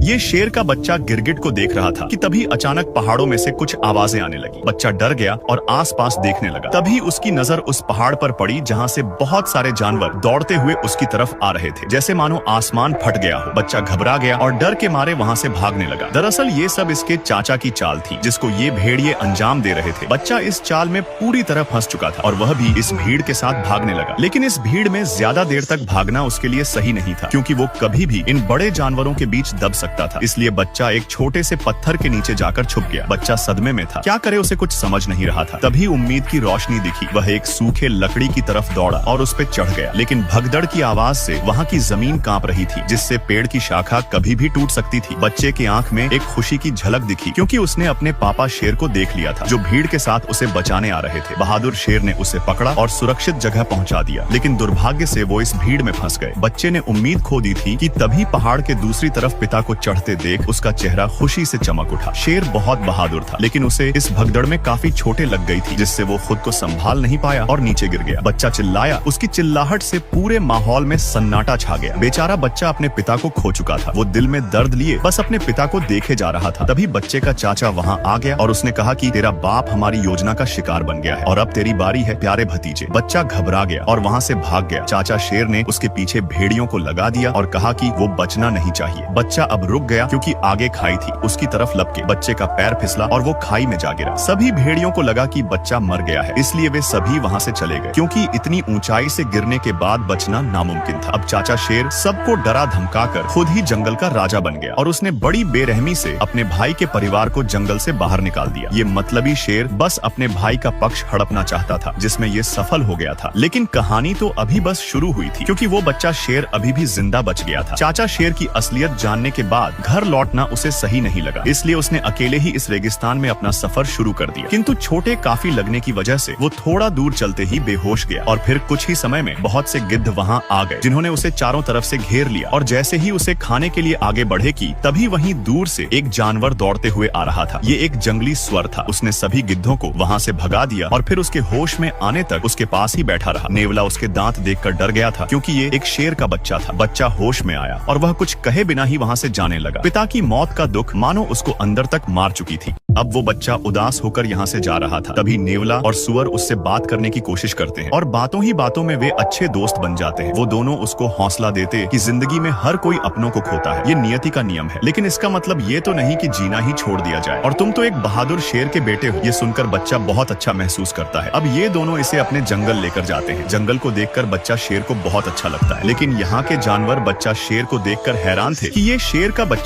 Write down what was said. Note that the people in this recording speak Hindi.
ये शेर का बच्चा गिरगिट को देख रहा था कि तभी अचानक पहाड़ों में से कुछ आवाजें आने लगी। बच्चा डर गया और आसपास देखने लगा। तभी उसकी नजर उस पहाड़ पर पड़ी जहाँ से बहुत सारे जानवर दौड़ते हुए उसकी तरफ आ रहे थे, जैसे मानो आसमान फट गया हो। बच्चा घबरा गया और डर के मारे वहाँ से भागने लगा। दरअसल ये सब इसके चाचा की चाल थी, जिसको ये भेड़िए अंजाम दे रहे थे। बच्चा इस चाल में पूरी तरह फंस चुका था और वह भी इस भीड़ के साथ भागने लगा। लेकिन इस भीड़ में ज्यादा देर तक भागना उसके लिए सही नहीं था, क्योंकि वो कभी भी इन बड़े जानवरों के बीच दब सकता था। इसलिए बच्चा एक छोटे से पत्थर के नीचे जाकर छुप गया। बच्चा सदमे में था, क्या करे उसे कुछ समझ नहीं रहा था। तभी उम्मीद की रोशनी दिखी। वह एक सूखे लकड़ी की तरफ दौड़ा और उस पे चढ़ गया। लेकिन भगदड़ की आवाज से वहाँ की जमीन कांप रही थी, जिससे पेड़ की शाखा कभी भी टूट सकती थी। बच्चे की आंख में एक खुशी की झलक दिखी, क्योंकि उसने अपने पापा शेर को देख लिया था, जो भीड़ के साथ उसे बचाने आ रहे थे। बहादुर शेर ने उसे पकड़ा और सुरक्षित जगह पहुंचा दिया। लेकिन दुर्भाग्य से वो इस भीड़ में फंस गए। बच्चे ने उम्मीद खो दी थी कि तभी पहाड़ के दूसरी तरफ पिता को चढ़ते देख उसका चेहरा खुशी से चमक उठा। शेर बहुत बहादुर था, लेकिन उसे इस भगदड़ में काफी चोटें लग गई थी, जिससे वो खुद को संभाल नहीं पाया और नीचे गिर गया। बच्चा चिल्लाया। उसकी चिल्लाहट से पूरे माहौल में सन्नाटा छा गया। बेचारा बच्चा अपने पिता को खो चुका था। वो दिल में दर्द लिए बस अपने पिता को देखे जा रहा था। तभी बच्चे का चाचा वहाँ आ गया और उसने कहा कि तेरा बाप हमारी योजना का शिकार बन गया है और अब तेरी बारी है प्यारे भतीजे। बच्चा घबरा गया और वहाँ से भाग गया। चाचा शेर ने उसके पीछे भेड़ियों को लगा दिया और कहा कि वो बचना नहीं चाहिए। बच्चा अब रुक गया, क्योंकि आगे खाई थी। उसकी तरफ लपके बच्चे का पैर फिसला और वो खाई में जा गिरा। सभी भेड़ियों को लगा कि बच्चा मर गया है, इसलिए वे सभी वहाँ से चले गए, क्योंकि इतनी ऊंचाई से गिरने के बाद बचना नामुमकिन था। अब चाचा शेर सबको डरा धमकाकर खुद ही जंगल का राजा बन गया और उसने बड़ी बेरहमी से अपने भाई के परिवार को जंगल से बाहर निकाल दिया। ये मतलबी शेर बस अपने भाई का पक्ष हड़पना चाहता था, जिसमें ये सफल हो गया था। लेकिन कहानी तो अभी बस शुरू हुई थी, क्योंकि वो बच्चा शेर अभी भी जिंदा बच गया था। चाचा शेर की असलियत जानने के बाद घर लौटना उसे सही नहीं लगा, इसलिए उसने अकेले ही इस रेगिस्तान में अपना सफर शुरू कर दिया। किंतु छोटे काफी लगने की वजह से वो थोड़ा दूर चलते ही बेहोश गया और फिर कुछ ही समय में बहुत से गिद्ध वहाँ आ गए, जिन्होंने उसे चारों तरफ से घेर लिया। और जैसे ही उसे खाने के लिए आगे बढ़े की तभी वहीं दूर से एक जानवर दौड़ते हुए आ रहा था। ये एक जंगली स्वर था। उसने सभी गिद्धों को वहाँ से भगा दिया और फिर उसके होश में आने तक उसके पास ही बैठा रहा। नेवला उसके दांत देखकर डर गया था, क्योंकि ये एक शेर का बच्चा था। बच्चा होश में आया और वह कुछ कहे बिना ही वहाँ से जाने लगा। पिता की मौत का दुख मानो उसको अंदर तक मार चुकी थी। अब वो बच्चा उदास होकर यहाँ से जा रहा था। तभी नेवला और सुअर उससे बात करने की कोशिश करते हैं और बातों ही बातों में वे अच्छे दोस्त बन जाते हैं। वो दोनों उसको हौसला देते कि जिंदगी में हर कोई अपनों को खोता है, ये नियति का नियम है। लेकिन इसका मतलब ये तो नहीं कि जीना ही छोड़ दिया जाए और तुम तो एक बहादुर शेर के बेटे हो। ये सुनकर बच्चा बहुत अच्छा महसूस करता है। अब ये दोनों इसे अपने जंगल लेकर जाते हैं। जंगल को देखकर बच्चा शेर को बहुत अच्छा लगता है, लेकिन यहाँ के जानवर बच्चा शेर को देखकर हैरान थे कि ये शेर का बच्चा